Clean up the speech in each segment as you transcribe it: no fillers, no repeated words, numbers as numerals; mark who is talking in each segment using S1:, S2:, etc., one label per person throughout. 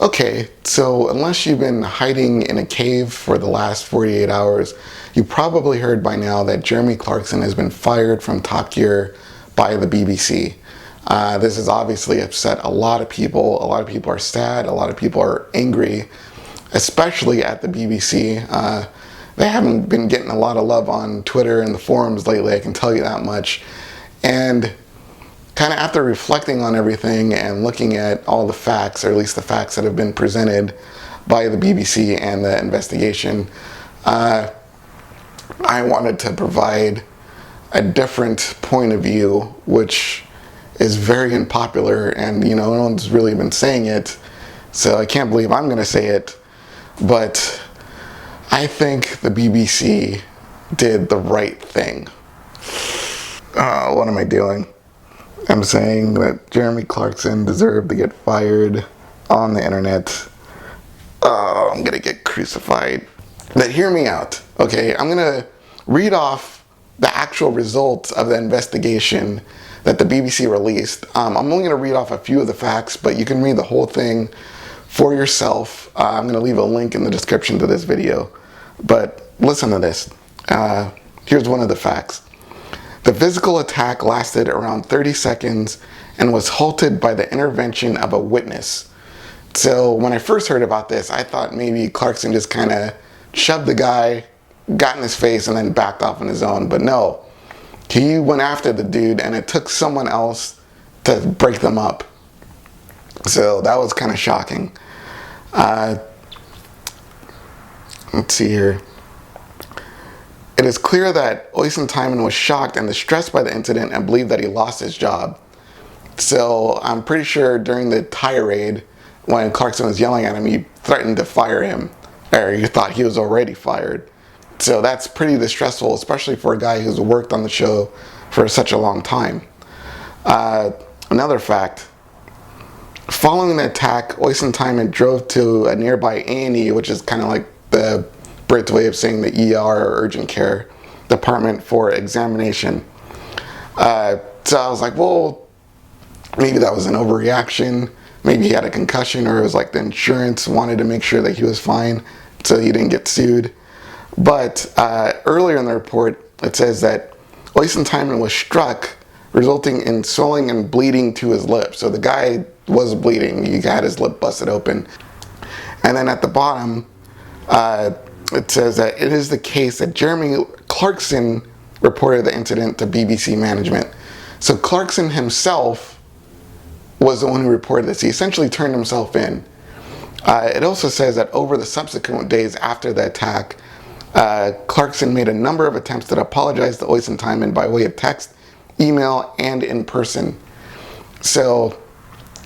S1: Okay, so unless you've been hiding in a cave for the last 48 hours, you probably heard by now that Jeremy Clarkson has been fired from Top Gear by the BBC. This has obviously upset a lot of people. A lot of people are sad. A lot of people are angry, especially at the BBC. They haven't been getting a lot of love on Twitter and the forums lately, I can tell you that much. And kind of after reflecting on everything and looking at all the facts, or at least the facts that have been presented by the BBC and the investigation, I wanted to provide a different point of view, which is very unpopular, and no one's really been saying it, so I can't believe I'm going to say it, but I think the BBC did the right thing. What am I doing? I'm saying that Jeremy Clarkson deserved to get fired on the internet. Oh, I'm gonna get crucified. But hear me out, okay? I'm gonna read off the actual results of the investigation that the BBC released. I'm only gonna read off a few of the facts, but you can read the whole thing for yourself. I'm gonna leave a link in the description to this video. But listen to this. Here's one of the facts. The physical attack lasted around 30 seconds and was halted by the intervention of a witness. So when I first heard about this, I thought maybe Clarkson just kind of shoved the guy, got in his face, and then backed off on his own. But no, he went after the dude, and it took someone else to break them up. So that was kind of shocking. Let's see here. It is clear that Oisin Tymon was shocked and distressed by the incident and believed that he lost his job. So I'm pretty sure during the tirade, when Clarkson was yelling at him, he threatened to fire him, or he thought he was already fired. So that's pretty distressful, especially for a guy who's worked on the show for such a long time. Another fact, following the attack, Oisin Tymon drove to a nearby A&E, which is kind of like the Brit's way of saying the ER, or urgent care department, for examination. So I was like, well, maybe that was an overreaction. Maybe he had a concussion, or it was like the insurance wanted to make sure that he was fine so he didn't get sued. But earlier in the report, it says that Oisin Tymon was struck, resulting in swelling and bleeding to his lip. So the guy was bleeding. He had his lip busted open. And then at the bottom, it says that it is the case that Jeremy Clarkson reported the incident to BBC management. So Clarkson himself was the one who reported this. He essentially turned himself in. It also says that over the subsequent days after the attack, Clarkson made a number of attempts to apologize to Oisin Tymon by way of text, email, and in person. So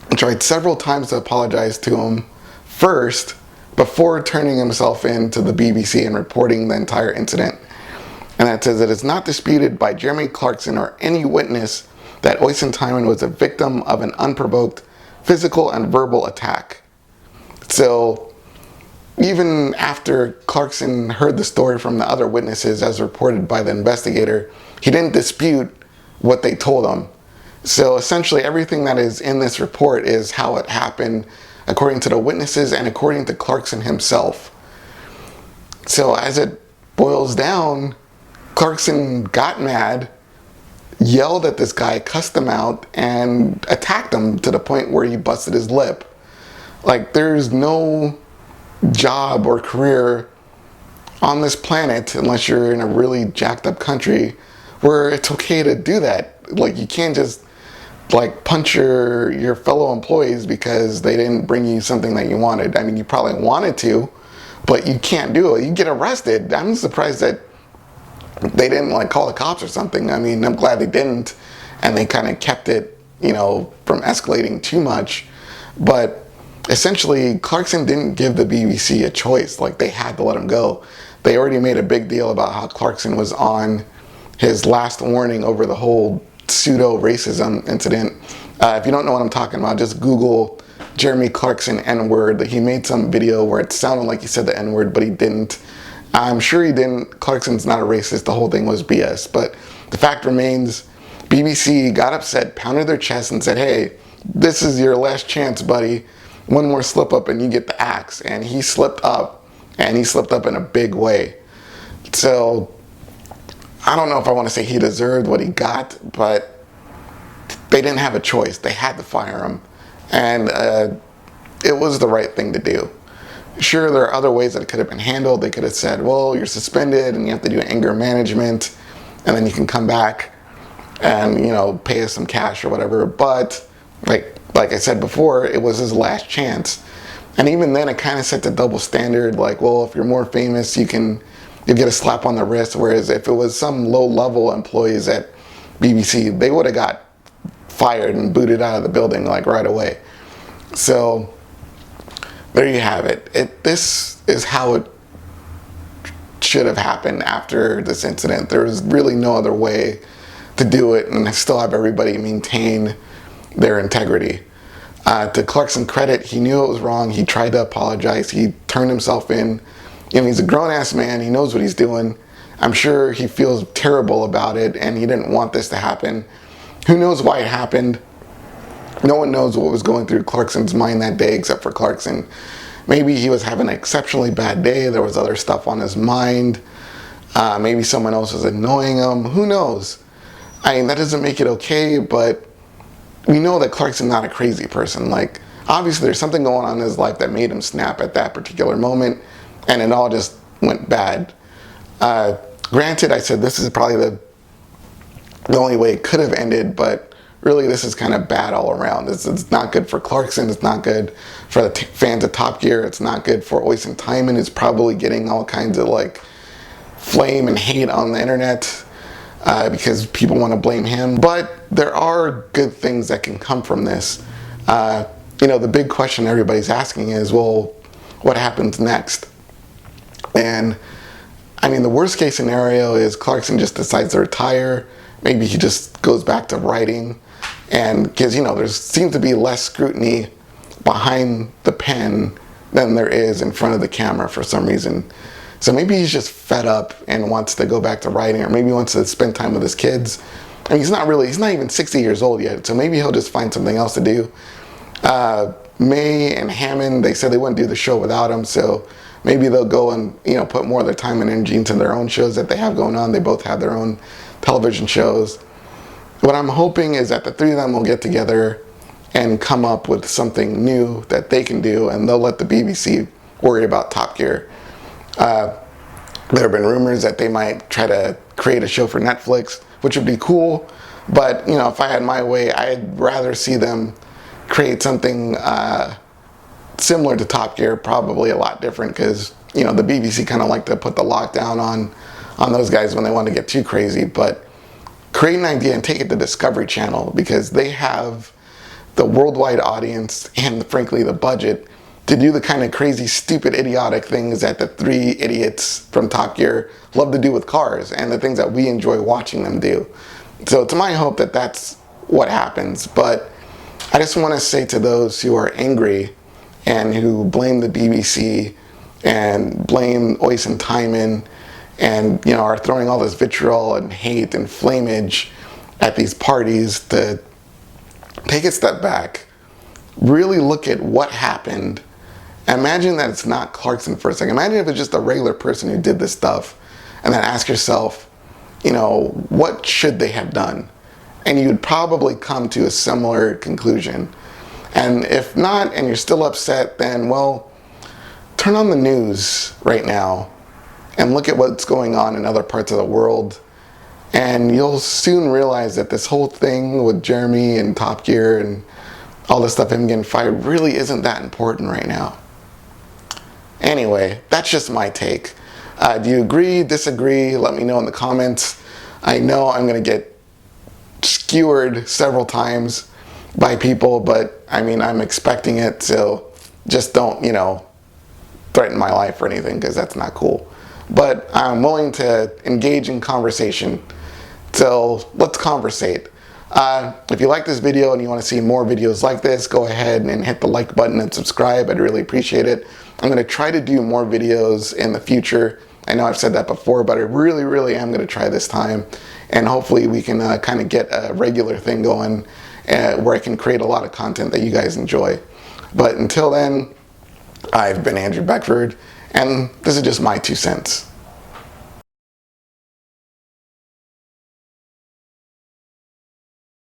S1: he tried several times to apologize to him first, before turning himself in to the BBC and reporting the entire incident. And that says it is not disputed by Jeremy Clarkson or any witness that Oisin Tymon was a victim of an unprovoked physical and verbal attack. So even after Clarkson heard the story from the other witnesses as reported by the investigator, he didn't dispute what they told him. So essentially everything that is in this report is how it happened, according to the witnesses and according to Clarkson himself. So as it boils down, Clarkson got mad, yelled at this guy, cussed him out, and attacked him to the point where he busted his lip. Like, there's no job or career on this planet, unless you're in a really jacked up country, where it's okay to do that. Like, you can't just punch your fellow employees because they didn't bring you something that you wanted. I mean, you probably wanted to, but you can't do it. You get arrested. I'm surprised that they didn't call the cops or something. I mean, I'm glad they didn't, and they kind of kept it, from escalating too much. But essentially, Clarkson didn't give the BBC a choice. They had to let him go. They already made a big deal about how Clarkson was on his last warning over the whole pseudo-racism incident. If you don't know what I'm talking about, just Google Jeremy Clarkson N-word. He made some video where it sounded like he said the N-word, but he didn't. I'm sure he didn't. Clarkson's not a racist. The whole thing was BS. But the fact remains, BBC got upset, pounded their chest, and said, hey, this is your last chance, buddy. one more slip up and you get the axe. And he slipped up, and he slipped up in a big way. So I don't know if I want to say he deserved what he got, but they didn't have a choice. They had to fire him. And it was the right thing to do. Sure, there are other ways that it could have been handled. They could have said, well, you're suspended and you have to do anger management, and then you can come back and, you know, pay us some cash or whatever. But like I said before, it was his last chance. And even then, it kind of set the double standard. Like, well, if you're more famous, you get a slap on the wrist. Whereas if it was some low-level employees at BBC, they would have got fired and booted out of the building like right away. So there you have it. This is how it should have happened after this incident. There was really no other way to do it and still have everybody maintain their integrity. To Clarkson credit, he knew it was wrong. He tried to apologize. He turned himself in. You know, he's a grown-ass man. He knows what he's doing. I'm sure he feels terrible about it, and he didn't want this to happen. Who knows why it happened? No one knows what was going through Clarkson's mind that day except for Clarkson. Maybe he was having an exceptionally bad day. There was other stuff on his mind. Maybe someone else was annoying him. Who knows? I mean, that doesn't make it okay, but we know that Clarkson's not a crazy person. Like, obviously there's something going on in his life that made him snap at that particular moment, and it all just went bad. Granted, I said this is probably the only way it could have ended, but really this is kind of bad all around. It's not good for Clarkson. It's not good for the fans of Top Gear. It's not good for Oisin Tymon, who's probably getting all kinds of like flame and hate on the internet because people want to blame him. But there are good things that can come from this. You know, the big question everybody's asking is, well, what happens next? And I mean, the worst case scenario is Clarkson just decides to retire. Maybe he just goes back to writing. And because, you know, there seems to be less scrutiny behind the pen than there is in front of the camera for some reason. So maybe he's just fed up and wants to go back to writing, or maybe he wants to spend time with his kids. I mean, he's not even 60 years old yet, so maybe he'll just find something else to do. May and Hammond, they said they wouldn't do the show without him, so maybe they'll go and, you know, put more of their time and energy into their own shows that they have going on. They both have their own television shows. What I'm hoping is that the three of them will get together and come up with something new that they can do, and they'll let the BBC worry about Top Gear. There have been rumors that they might try to create a show for Netflix, which would be cool, but, you know, if I had my way, I'd rather see them create something similar to Top Gear, probably a lot different, because, you know, the BBC kind of like to put the lockdown on those guys when they want to get too crazy. But create an idea and take it to Discovery Channel, because they have the worldwide audience and, frankly, the budget to do the kind of crazy, stupid, idiotic things that the three idiots from Top Gear love to do with cars, and the things that we enjoy watching them do. So it's my hope that that's what happens. But I just want to say to those who are angry and who blame the BBC and blame Oisin Tymon and, you know, are throwing all this vitriol and hate and flamage at these parties, to take a step back, really look at what happened. Imagine that it's not Clarkson for a second. Imagine if it's just a regular person who did this stuff, and then ask yourself, you know, what should they have done? And you'd probably come to a similar conclusion. And if not, and you're still upset, then, well, turn on the news right now and look at what's going on in other parts of the world. And you'll soon realize that this whole thing with Jeremy and Top Gear and all this stuff, him getting fired, really isn't that important right now. Anyway, that's just my take. Do you agree, disagree? Let me know in the comments. I know I'm going to get skewered several times by people, but I mean, I'm expecting it, so just don't, you know, threaten my life or anything, because that's not cool. But I'm willing to engage in conversation, so let's conversate. If you like this video and you want to see more videos like this, go ahead and hit the like button and subscribe. I'd really appreciate it. I'm going to try to do more videos in the future. I know I've said that before, but I really am going to try this time. And hopefully we can kind of get a regular thing going where I can create a lot of content that you guys enjoy. But until then, I've been Andrew Beckford, and this is just my 2 cents.